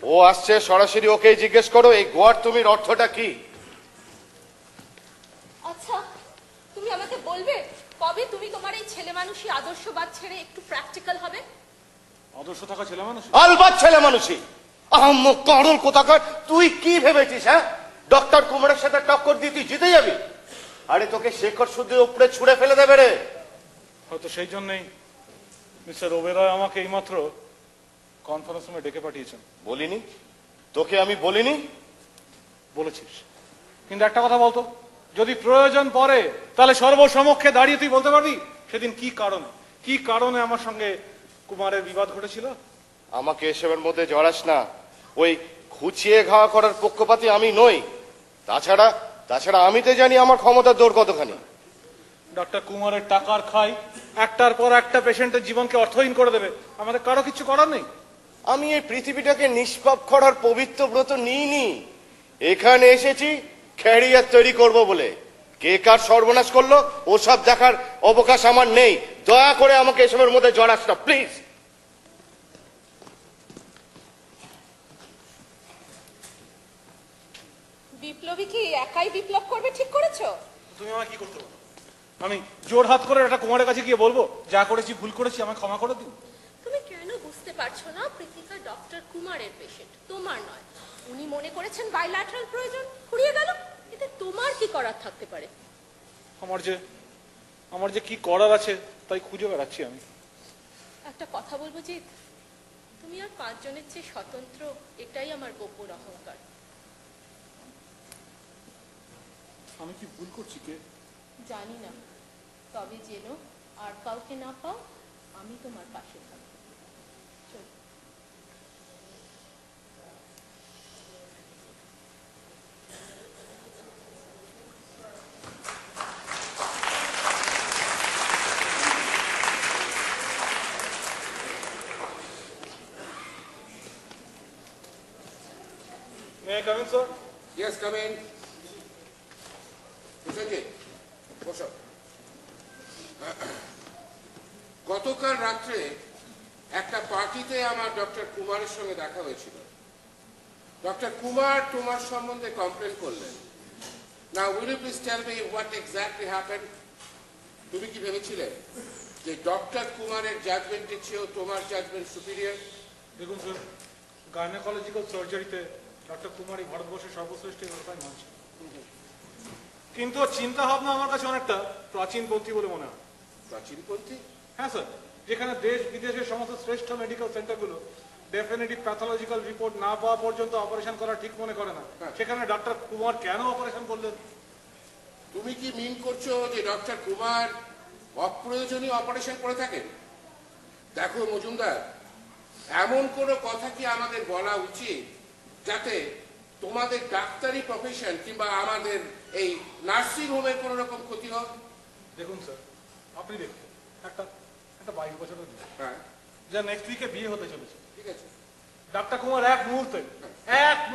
ও আসছে, সরাসরি ওকেই জিজ্ঞেস করো এই গোয়ার তুমির অর্থটা কি। আচ্ছা, তুমি আমাকে বলবে কবে তুমি তোমার এই ছেলে মানুষই আদর্শবাদ ছেড়ে একটু প্র্যাকটিক্যাল হবে? আদর্শ থাকা ছেলে মানুষ? আলবাত ছেলে মানুষই। আহম্মক কারণ কোথাকার, তুই কি ভেবেছিস হ্যাঁ ডক্টর কুমারের সাথে টক্কর দিয়ে তুই জিতে যাবি? আরে তোকে শেখর শুদ্ধ উপরে ছুঁড়ে ফেলে দেবে রে। হয়তো সেই জন্যই মিস্টার ওবেরয় আমাকে এইমাত্র কনফারেন্স রুমে ডেকে পাঠিয়েছেন। বলিনি তোকে? আমি বলিনি? বলেছিস, কিন্তু একটা কথা বলতো, যদি প্রয়োজন পড়ে তাহলে সর্বসমক্ষে দাঁড়িয়ে তুই বলতে পারবি সেদিন কি কারণে আমার সঙ্গে কুমারের বিবাদ ঘটেছিল? আমাকে এসবের মধ্যে জড়াস না। ওই খুঁচিয়ে ঘা করার পক্ষপাতী আমি নই। তাছাড়া আমি তো জানি আমার ক্ষমতার দৌড় কতখানি। ডক্টর কুমারের টাকার খাই একটার পর একটা পেশেন্টের জীবনকে অর্থহীন করে দেবে, আমাদের কারো কিছু করার নেই। আমি এই পৃথিবীটাকে নিষ্পাপ করার পবিত্র ব্রত নিইনি। এখানে এসেছি ক্যারিয়ার তৈরি করব বলে। কে কার সর্বনাশ করলো ওসব দেখার অবকাশ আমার নেই। দয়া করে আমাকে এসবের মধ্যে জড়াস না প্লিজ। বিপ্লবী কি একাই বিপ্লব করবে ঠিক করেছো? তুমি আমাকে কি করতে বলো? আমি জোর হাত করে একটা কুমারের কাছে গিয়ে বলবো যা করেছি ভুল করেছি, আমাকে ক্ষমা করে দিন? তুমি কেন বুঝতে পারছো না প্রীতিকা ডক্টর কুমারের পেশেন্ট, তোমার নয়। উনি মনে করেছেন বাইল্যাটারাল প্রয়োজন, ফুরিয়ে গেল। এতে তোমার কি করার থাকতে পারে? আমার যে কি করার আছে তাই খুঁজে বেড়াচ্ছি আমি। একটা কথা বলবো জিৎ, তুমি আর পাঁচজনের চেয়ে স্বতন্ত্র, এটাই আমার গোপন অহংকার। আমি কি ভুল করছি কে জানি না, তবে জেনো আর কাউকে না পাও আমি তোমার পাশে থাকবো। চল। May I come in, sir? Yes, come in. Prosenjit, বসো। গতকাল রাত্রে একটা পার্টিতে আমার ডক্টর কুমারের সঙ্গে দেখা হয়েছিল। ডক্টর কুমার তোমার সম্বন্ধে কমপ্লেন করলেন। Now, will you please tell me what exactly happened? তুমি কি ভেবেছিলে যে ডক্টর কুমারের জাজমেন্টের চেয়েও তোমার জাজমেন্ট সুপিরিয়র? দেখুন স্যার, গাইনোকোলজিক্যাল সার্জারিতে ডক্টর কুমারই ভারতবর্ষের সর্বশ্রেষ্ঠ ব্যবসায় মানছে, কিন্তু চিন্তা ভাবনা আমার কাছে অনেকটা প্রাচীনপন্থী বলে মনে হয়। প্রাচীনপন্থী? হ্যাঁ স্যার, যেখানে দেশ বিদেশের সমস্ত শ্রেষ্ঠ মেডিকেল সেন্টারগুলো ডেফিনেটিভ প্যাথোলজিক্যাল রিপোর্ট না পাওয়া পর্যন্ত অপারেশন করা ঠিক মনে করে না, সেখানে ডক্টর কুমার কেন অপারেশন করলেন? তুমি কি মিন করছো যে ডক্টর কুমার অপ্রয়োজনীয় অপারেশন করে থাকেন? দেখো মজুমদার, এমন কোনো কথা কি আমাদের বলা উচিত যাতে তোমাদের ডাক্তারি প্রফেশন কিংবা আমাদের এই নার্সিং হোমের কোন রকম ক্ষতি হোক? দেখুন স্যার, আপনি দেখুন একটা 22 বছরের মেয়ে, হ্যাঁ, যা নেক্সট উইকে বিয়ে হতে চলেছে। ঠিক আছে। ডাক্তার কুমার এক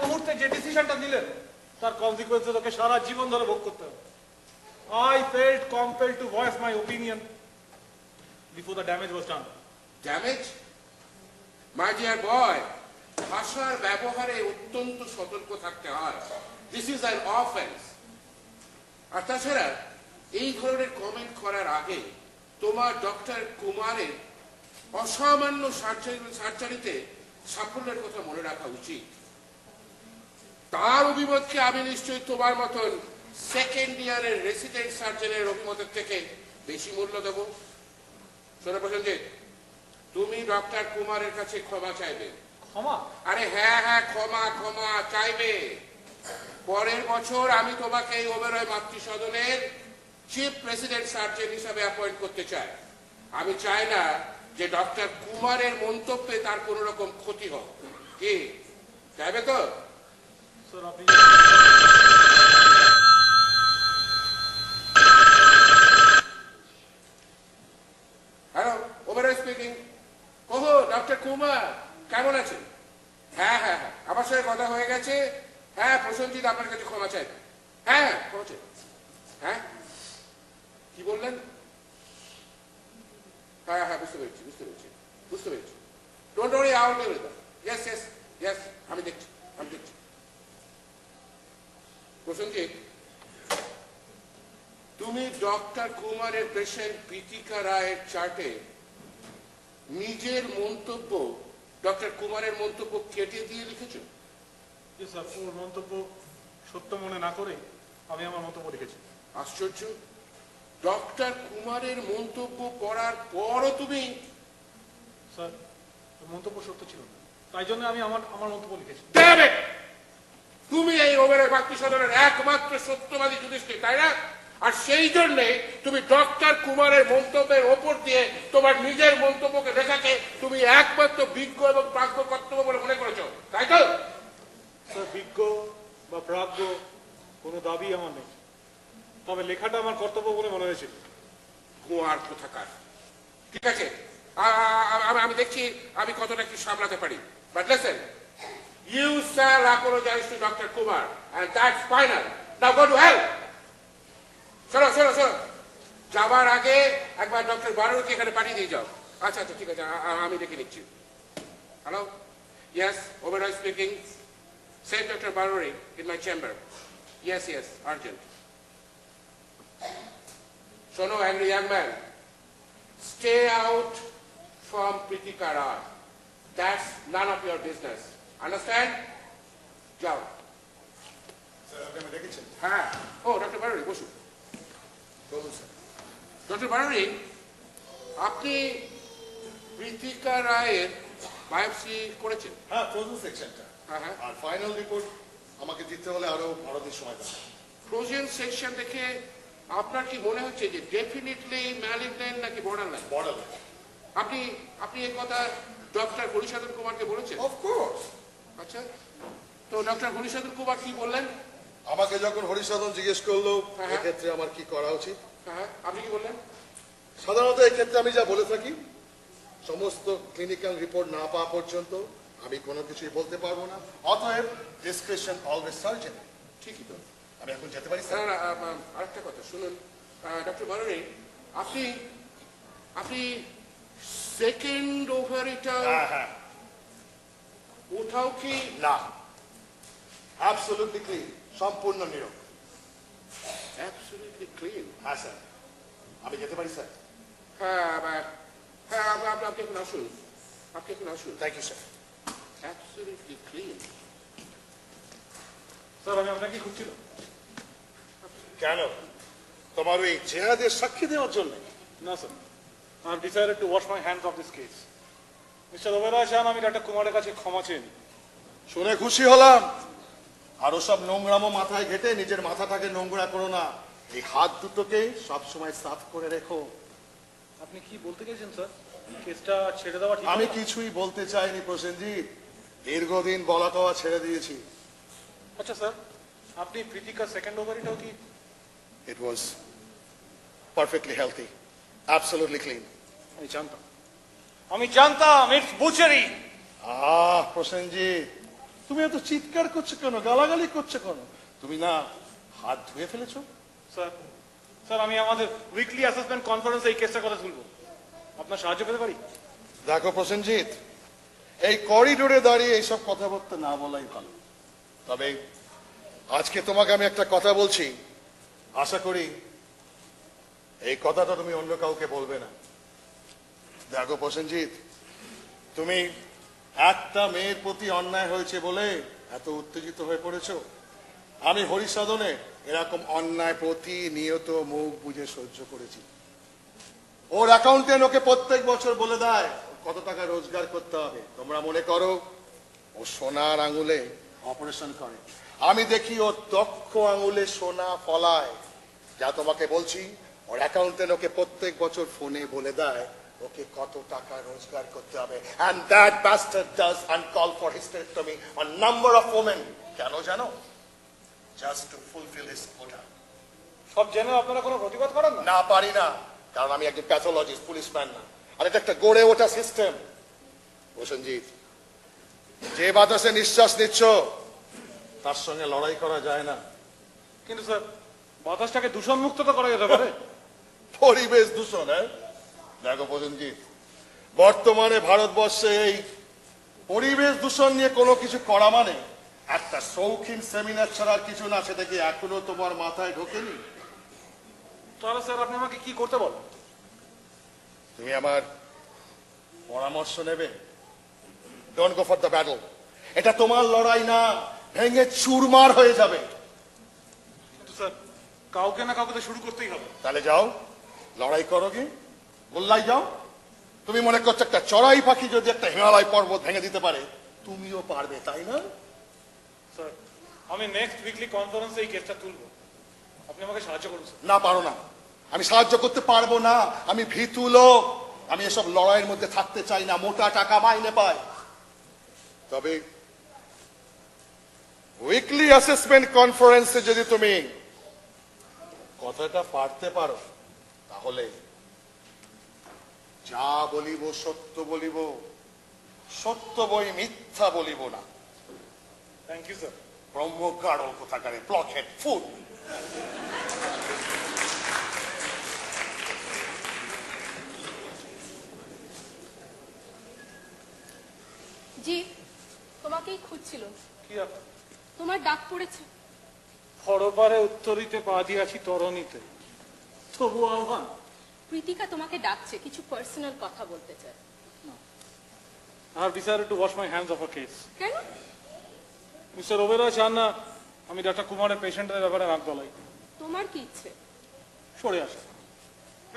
মুহূর্তে যে ডিসিশনটা নিলেন তার কনসিকুয়েন্স ওকে সারা জীবন ধরে ভোগ করতে হবে। I felt compelled to voice my opinion before the damage was done. Damage? My dear boy, ভাষার ব্যবহারে অত্যন্ত সতর্ক থাকতে হয়। This is an offence. আর তাছাড়া এই ধরনের কমেন্ট করার আগে তোমার ডক্টর কুমারের অসামান্য সার্জারিতে সাফল্যের কথা মনে রাখা উচিত। তার অভিমতকে আমি নিশ্চয়ই তোমার মতন সেকেন্ড ইয়ারের রেসিডেন্ট সার্জনের অভিমতের থেকে বেশি মূল্য দেব। শোনো প্রসেনজিৎ, তুমি ডক্টর কুমারের কাছে ক্ষমা চাইবে। ক্ষমা? আরে হ্যাঁ, ক্ষমা চাইবে। পরের বছর আমি তোমাকে এই ওবেরয় মাতৃসদনের চিফ প্রেসিডেন্ট সার্জন হিসাবে অ্যাপয়েন্ট করতে চাই। আমি চাই না যে ডক্টর কুমারের মন্তব্যে তার কোন রকম ক্ষতি হোক। কি চাইবে তো? স্যার আপনি হ্যালো, ওবেরয় স্পিকিং। ওহো, ডক্টর কুমার কেমন আছেন? হ্যাঁ, আমার সঙ্গে কথা হয়ে গেছে। হ্যাঁ, প্রসেনজিৎ আপনার কাছে ক্ষমা চাইবে। হ্যাঁ, ক্ষমা চাই। হ্যাঁ, কি বললেন? হ্যাঁ, বুঝতে পেরেছি। Don't worry, I will do it. Yes, yes, আমি দেখছি। প্রসেনজিৎ, তুমি ডক্টর কুমারের পেশেন্ট প্রীতিকা রায়ের চার্টে নিজের মন্তব্য, ডক্টর কুমারের মন্তব্য কেটে দিয়ে লিখেছো? জি স্যার, ওর মন্তব্য সত্য মনে না করে আমি আমার মন্তব্য লিখেছি। আশ্চর্য, ডক্টর কুমারের মন্তব্য পড়ার পরও তুমি... স্যার, ওর মন্তব্য সত্য ছিল না, তাই জন্য আমি আমার মন্তব্য লিখেছি। Damn it! তুমি এই ওভারের বাকি সদনের একমাত্র সত্যবাদী যুধিষ্ঠির, তাই না? আর সেই জন্যে তুমি ডক্টর কুমারের মন্তব্যের ওপর দিয়ে তোমার নিজের মন্তব্যকে লেখাকে তুমি একমাত্র বিজ্ঞ এবং প্রাজ্ঞ কর্তব্য বলে মনে করেছো, তাই তো? স্যার, বিজ্ঞ বা প্রাজ্ঞ কোনো দাবি আমার নেই, তবে লেখাটা আমার কর্তব্য বলে মনে হয়েছিল। কুমার কোথাকার। ঠিক আছে, আমি দেখছি আমি কতটা কি সামলাতে পারি। But listen, you shall apologize to Dr. Kumar and that's final. Now go to hell. শোনো, যাবার আগে একবার ডক্টর বারুকে এখানে পাঠিয়ে দিয়ে যাও। আচ্ছা, ঠিক আছে, আমি দেখে নিচ্ছি। Hello, yes, Oberoi speaking. Send Dr. Baruri in my chamber. Yes, urgent. শোনো, angry young man, stay out from Pritika Rai. That's none of your business. Understand? যাও। স্যার, আপনি আমাকে ডেকেছেন? হ্যাঁ, ও ডক্টর বারুরি, বসুন। বলুন স্যার। ডক্টর বারুরি, আপনি প্রীতিকা রায়ের বায়োপসি করেছেন? হ্যাঁ, ফ্রোজেন সেকশনটা। হ্যাঁ। আর ফাইনাল রিপোর্ট আমাকে দিতে হলে আরো 12 দিন সময় লাগবে। ফ্রোজেন সেকশন দেখে আপনার কি মনে হচ্ছে যে ডেফিনেটলি ম্যালিগন্যান্ট নাকি বর্ডারলাইন? বর্ডারলাইন। আপনি এই কথা ডক্টর হরিসাধন কুমারকে বলেছেন? Of course. আচ্ছা, তো ডক্টর হরিসাধন কুমার কি বললেন? আমাকে যখন হরিসাধন জিজ্ঞেস করলো হ্যাঁ। এক্ষেত্রে আমার কি করা উচিত, হ্যাঁ, আপনি কি বললেন? সাধারণত এক্ষেত্রে আমি যা বলে থাকি, সমস্ত ক্লিনিক্যাল রিপোর্ট না পাওয়া পর্যন্ত আমি কোনো কিছুই বলতে পারবো না। অতএব ডিসক্রিপশন অলওয়েজ সার্জন। ঠিকই তো। আমি এখন যেতে পারি না, স্যার? না, আরেকটা কথা শুনুন ডক্টর বারুরি, আপনি সেকেন্ড ওভারিটা হ্যাঁ। ওঠাও কি? না, অ্যাবসলিউটলি ক্লিন, সম্পূর্ণ নীরব। Absolutely clean? হ্যাঁ স্যার, আমি যেতে পারি স্যার? হ্যাঁ, আপনি এখন আসুন। Thank you sir. Absolutely clean. Sir, আমি আপনাকে খুঁজছিলাম। কেন? তোমার ওই জেহাদের সাক্ষী দেওয়ার জন্য? না sir, I have decided to wash my hands of this case. Mister Oberoi চান আমি ডক্টর কুমারের কাছে ক্ষমা চেয়ে নিই। শুনে খুশি হলাম। আর ওসব নোংরামো মাথায় ঘেটে নিজের মাথাটাকে নোংরা করো না। এই হাত দুটোকে সবসময় সাফ করে রেখো। আপনি কি বলতে গেছেন স্যার? কেসটা ছেড়ে দেওয়া ঠিক? আমি কিছুই বলতে চাইনি প্রসেনজিৎ, দীর্ঘদিন বলা কওয়া ছেড়ে দিয়েছি। আচ্ছা স্যার, আপনি প্রীতিকা সেকেন্ড ওভারিটাও কি? It was perfectly healthy, absolutely clean. আমি জানতাম ইটস বুচারি। প্রসেনজিৎ, তুমি এত চিৎকার করছো কেন, গালাগালি করছো কেন? তুমি না হাত ধুয়ে ফেলেছো? স্যার, আমি আমাদের উইকলি অ্যাসেসমেন্ট কনফারেন্সে এই কেসটা কথা শুনবো, আপনার সাহায্য পেতে পারি? দেখো প্রসেনজিৎ, এই করিডোরে দাঁড়িয়ে এইসব কথাবার্তা না বলাই ভালো। তবে আজকে তোমাকে আমি একটা কথা বলছি, আশা করি এই কথাটা তুমি অন্য কাউকে বলবে না। দেখো প্রসেনজিৎ, তুমি একটা মেয়ের প্রতি অন্যায় হয়েছে বলে এত উত্তেজিত হয়ে পড়েছো। আমি হরিসাধনে এরকম অন্যায় প্রতিনিয়ত মুখ বুঝে সহ্য করেছি। ওর অ্যাকাউন্টেন্ট ওকে প্রত্যেক বছর বলে দেয় কত টাকা রোজগার করতে হবে। তোমরা মনে করো ও সোনার আঙুলে অপারেশন করে, আমি দেখি ওর দক্ষ আঙুলে সোনা ফলায়। যা তোমাকে বলছি, ওর অ্যাকাউন্টেন্ট ওকে প্রত্যেক বছর ফোনে বলে দেয় ওকে কত টাকা রোজগার করতে হবে। and that bastard does uncall for hysterectomy on number of women. কেন জানো? just to fulfill his quota. সব জেনে আপনারা কোনো প্রতিবাদ করেন না? না, পারি না, কারণ আমি একজন প্যাথোলজিস্ট, পুলিশম্যান না। আর এটা একটা গড়ে ওঠা সিস্টেম। প্রসেনজিৎ, যে বাতাসে নিঃশ্বাস নিচ্ছ তার সঙ্গে লড়াই করা যায় না। কিন্তু স্যার, বাতাসটাকে দূষণ মুক্ত তো করা যেতে পারে। পরিবেশ দূষণ? হ্যাঁ, দেখো প্রসেনজিৎ, বর্তমানে ভারতবর্ষে এই পরিবেশ দূষণ নিয়ে কোনো কিছু করা মানে একটা শৌখিন সেমিনার ছাড়া আর কিছু না, সেটা কি এখনো তোমার মাথায় ঢোকেনি? তাহলে স্যার আপনি আমাকে কি করতে বলেন? তুমি আমার পরামর্শ নেবে? Don't go for the battle. এটা তোমার লড়াই না, ভেঙে চুরমার হয়ে যাবে। কিন্তু স্যার কাউকে না কাউকে তো শুরু করতেই হবে। তাহলে যাও, লড়াই করো কি, গোল্লাই যাও। তুমি মনে করছো একটা চড়াই পাখি যদি একটা হিমালয় পর্বত ভেঙে দিতে পারে, তুমিও পারবে, তাই না? স্যার আমি নেক্সট উইকলি কনফারেন্সে এই কেসটা তুলবো, আপনি আমাকে সাহায্য করুন স্যার। না, পারো না। আমি সাহায্য করতে পারবো না। আমি ভীতু লোক, আমি এসব লড়াইয়ের মধ্যে থাকতে চাই না। মোটা টাকা মাইনে পাই। তবে উইকলি অ্যাসেসমেন্ট কনফারেন্সে যদি তুমি কথাটা পারতে পারো, তাহলে যা বলিব সত্য বলিব, সত্য বই মিথ্যা বলিব না। Thank you sir. ব্রহ্মগাড়ল কোথাকারে, ব্লকহেড ফুড। জি, তোমাকেই খুঁজছিল। কি আপনার? তোমার ডাক পড়েছে। হরপারে উত্তরিতে পা দিয়াছি তরণীতে, তবু আহ্বান। প্রীতিকা তোমাকে ডাকছে, কিছু পার্সোনাল কথা বলতে চায়। I have decided to wash my hands of a case. কেন? মিস্টার ওবেরয় চান না আমি ডাক্তার কুমারের পেশেন্টের ব্যাপারে নাক গলাই। তোমার কি ইচ্ছে? সরে আসে।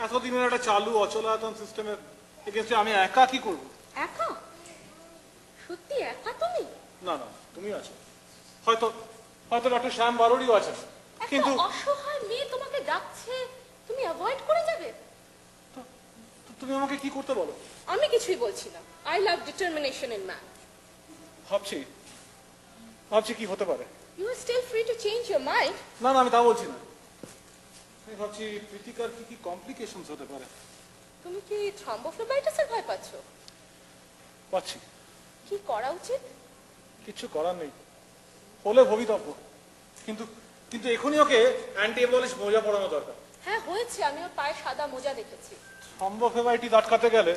এতদিনের একটা চালু অচলায়তন সিস্টেমের এগেন্স্টে আমি একা কি করব? একা? সত্যি একা তুমি? না না, তুমি আছো। হয়তো হয়তো ডক্টর শ্যাম বারোরিও আছেন, কিন্তু একটা অসহায় মেয়ে তোমাকে ডাকছে, তুমি অ্যাভয়েড করে যাবে? তুমি আমাকে কি করতে বলো? আমি কিছুই বলছি না। I love determination in man. ভাবছি ভাবছি কি হতে পারে। You are still free to change your mind. না না, আমি তা বলছি না। আমি ভাবছি প্রীতিকার কি কি কমপ্লিকেশনস হতে পারে। তুমি কি থ্রম্বোফ্লেবাইটিসের ভয় পাচ্ছ? পাচ্ছি। কি করা উচিত? কিচ্ছু করার নেই, হলে ভবিতব্য। কিন্তু কিন্তু এখনই ওকে অ্যান্টি এবলিশ মোজা পরানো দরকার। হ্যাঁ হয়েছে, আমি ওর পায়ে সাদা মোজা দেখেছি। থ্রম্বোফ্লেবাইটিস আটকাতে গেলে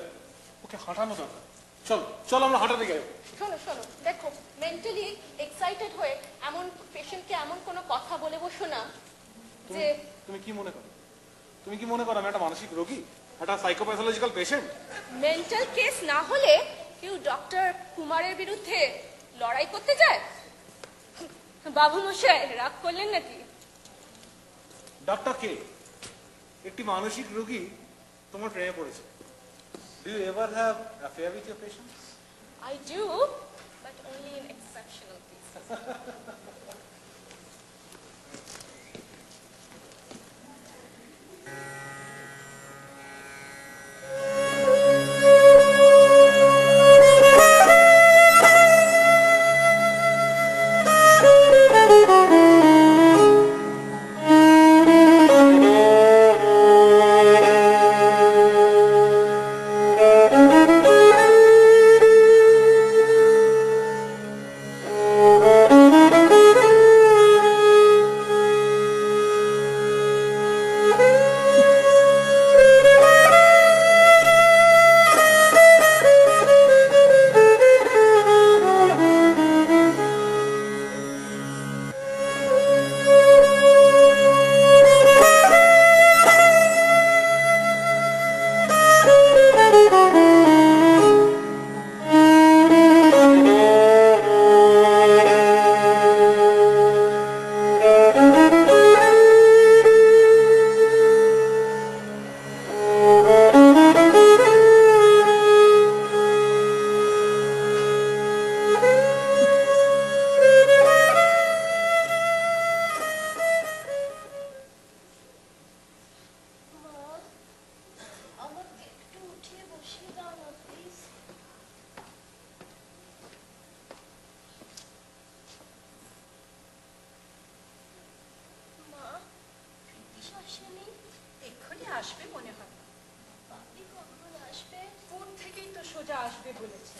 ওকে হাঁটানো দরকার। চলো চলো আমরা হাঁটাতে যাই। শোনো শোনো, দেখো মেন্টালি এক্সাইটেড হয়ে এমন পেশেন্টকে এমন কোনো কথা বলে বসো না যে তুমি কি মনে করো? তুমি কি মনে করো আমি একটা মানসিক রোগী, একটা সাইকোপ্যাথোলজিক্যাল পেশেন্ট? মেন্টাল কেস না হলে কেউ ডক্টর কুমারের বিরুদ্ধে লড়াই করতে যায়? বাবু মশাই রাগ করলেন নাকি? ডাক্তার কে? একটি মানসিক রোগী তোমার প্রেমে পড়েছে। Do you ever have affair with your patients? I do, but only in exceptional cases. এক্ষুনি আসবে মনে হয়। বাপি কখন আসবে? কোন থেকেই তো সোজা আসবে বলেছে।